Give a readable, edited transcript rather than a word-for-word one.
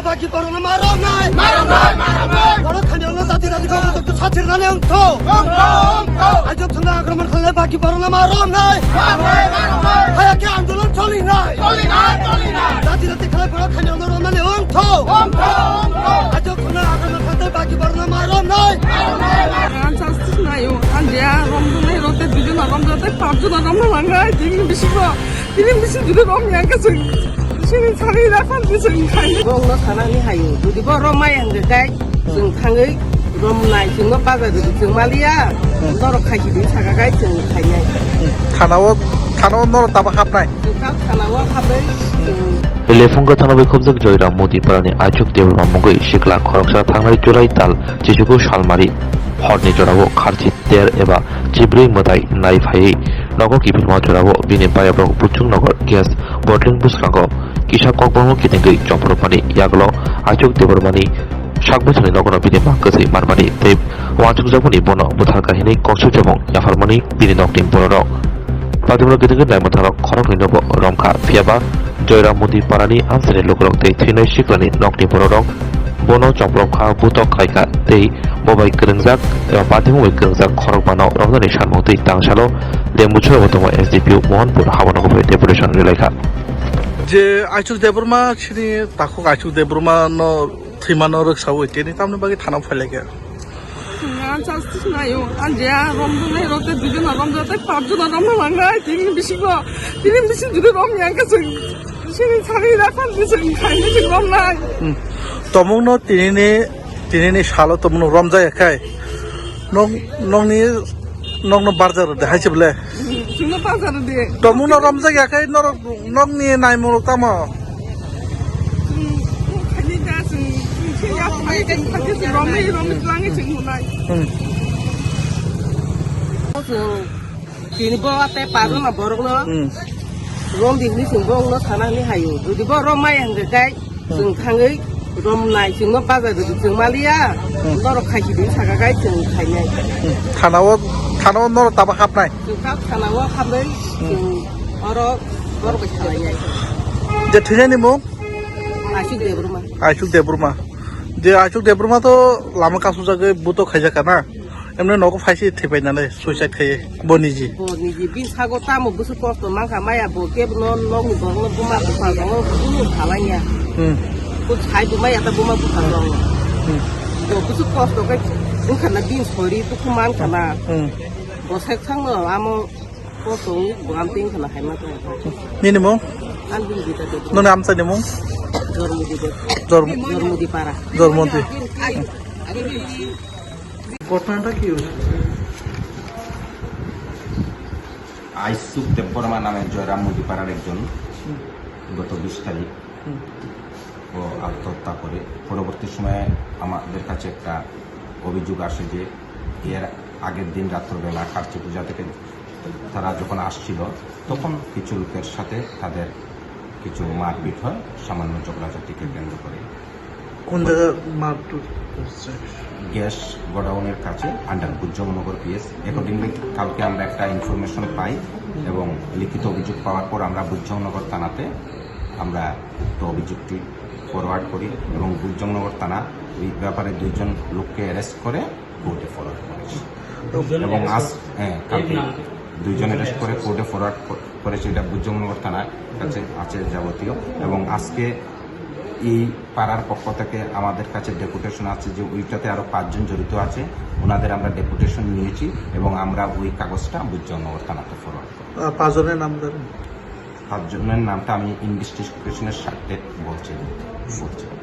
বাকি করো না মারো নাই বড় খানি হলো জাতি জাতি খবর তো ছাত্রের নামে অংশ আজ তোমরা আক্রমণ করলে বাকি করো না মারো নাই হায়াকে আন্দোলন চলি নাই জাতি জাতি খেলা বড় খানি হলো মানে অংশ আজ তোমরা আক্রমণ করলে বাকি করো না মারো নাই 나요. 안돼야 럼동네 롯데 두জন 럼동네 밥주나 럼동랑가 지금 미시고 지금 미시 두들 럼양가서 신이 차리라 판디서 인카이 롱너 사나니 하요. 두디버 로마이 한데가이 ซึ่งทางเอ้ยรมนายถึงว่าป้าก็ถึงมาเลียนรกใครดีชากาไกถึงใครไง থানাও নর তাবা খাপ নাই ถึงครับখানাว่าขับเลย 레풍가 탄업의 컵석 저희라 모디 바라니 아죽 대울 맘먹의 시클라 커럭사 탕나리 쪼라이 딸 지주구 샬마리 হর্নি জড়াবো খারচি তের এবা চিবরিং মদাই নাইফাই নগর কিফিলমা জড়াবো বিনে বায়াব্রক বুচুং নগর গ্যাস বটলিং বুসরাঙ্গ কিসা ককবর্ম কিতেঙ্গৈ চম্পরপানি ইয়াগল আচুক দেবরমানি সাকবছনি নগর বিনে মাকসি মারমানি তেব ওয়াচুক জাবনি বন বুথার কাহিনী কক্সু জমং ইয়াফারমানি বিনে নকটিং বড় পাদিমুল কিতেঙ্গৈ নাইমথারক খরক নিনব রমকা ফিয়াবা জয়রাম মোদি পারানি আনসারে লোকরক তেই থিনৈ শিকলানি নকটি বড় bono chomprokha butok khaika tei mobai krengjak eba patimu krengjak khorok bano ramdani sanmutui tangsalo lembuchho botomo SDPU mohanpur habanogoi deputation relaikha যে আইচুক দেবরমা সিনি তাকো আইচুক দেবরমা ন থিমানো রক্ষাও এতেনি তামনে বাকি থানা ফাইলাকে 나요. 안돼야 럼동네 롯데 두জন 럼동네 밥주나 럼랑가 지금 미시고 지금 미시 두들 럼양가서 신이 차리라 판디서 인카이 지금 럼랑 তমন তিনিনি সালো তমন রমজাই একাই নংনি নংন বারজার দেখাইছে বলে 중노 빠자로 돼. তমন রমজাই একাই নংনি নাইমো তামা খালি다 좀 최야 파이가 파티스 럼이 랑이 증문아이. ถึงทีนี้บอกว่าแต่ป่าต้องมาบอกเนาะรมดีนี่ถึงบอกเนาะฐานะนี่ให้อยู่ดูดิบอกรมไม่หันใกล้ถึงทางเอ้ยรมนายถึงว่าป้าก็ถึงมาเลียนรกใครดีชากาไกถึงใครไง থানাও নর তাবা খাপ নাই ถึงครับขนาดว่าขับเลยถึงนรกไปชายไง যে থিনানি মো อาชีพเดียวรู้มั้ย আইচুক দেবরমা যে আইচুক দেবরমা তো লামা কাসু জাগে বুতো খাইজাকা না এমনি নগো ফাইসি থেপাই নালে সুইসাইড খাইয়ে বনিজি บ่นี่จีบินชาก็ตามบ่สุปอสมังค่ะไม่อ่ะบ่เก็บนอนบ่บ่บ่มาบ่ฟังบ่บ่ขาอะไรเงี้ยผู้ชายบ่ไม่อ่ะแต่บ่มาบ่ฟังบ่สุปอสก็ถึงขนาดบินสอยทุกมันขนาดบ่ใช้ทั้งเนาะอ่ะมก็ตรงบ่อำติงขนาดให้มาตัว นี่นี่มง อันบินดีแต่ นนআমসা নিমং จอรมุดี জর পারা জরমন্তি ঘটনাটা কি হয়েছে আইসুক দেববর্মা নামে জয়রাম মুদিপাড়ার একজন গত 20 তারিখ ও আত্মহত্যা করে পরবর্তী সময়ে আমাদের কাছে একটা অভিযোগ আসে যে এর আগের দিন রাত্রবেলা কার্তিক পূজা থেকে তারা যখন আসছিল তখন কিছু লোকের সাথে তাদের কিছু মারপিট হয় সামান্য ঝগড়াঝাটিকে কেন্দ্র করে কোন জায়গায় মারপিট গ্যাস গোডাউনের কাছে আন্ডার বুজ্জমনগর পিএস অ্যাকর্ডিংলি কালকে আমরা একটা ইনফরমেশন পাই এবং লিখিত অভিযোগ পাওয়ার পর আমরা বুজ্জমনগর থানাতে আমরা তো অভিযোগটি ফরওয়ার্ড করি এবং বুজ্জমনগর থানা এই ব্যাপারে 2 জন লোককে অ্যারেস্ট করে কোর্টে ফরওয়ার্ড করেছে এবং আজ কালকে 2 জন অ্যারেস্ট করে কোর্টে ফরওয়ার্ড করেছে এটা বুজ্জমনগর থানার কাছে আছে যাবতীয় এবং আজকে এই পাড়ার পক্ষ থেকে আমাদের কাছে ডেপুটেশন আছে যে ওইটাতে আরো 5 জন জড়িত আছে ওনাদের আমরা ডেপুটেশন নিয়েছি এবং আমরা ওই কাগজটা বুজ্জমনগর থানাতে ফরওয়ার্ড করি 5 জনের নাম জানেন 5 জনের নামটা আমি ইনভেস্টিগেশনের স্বার্থে বলছি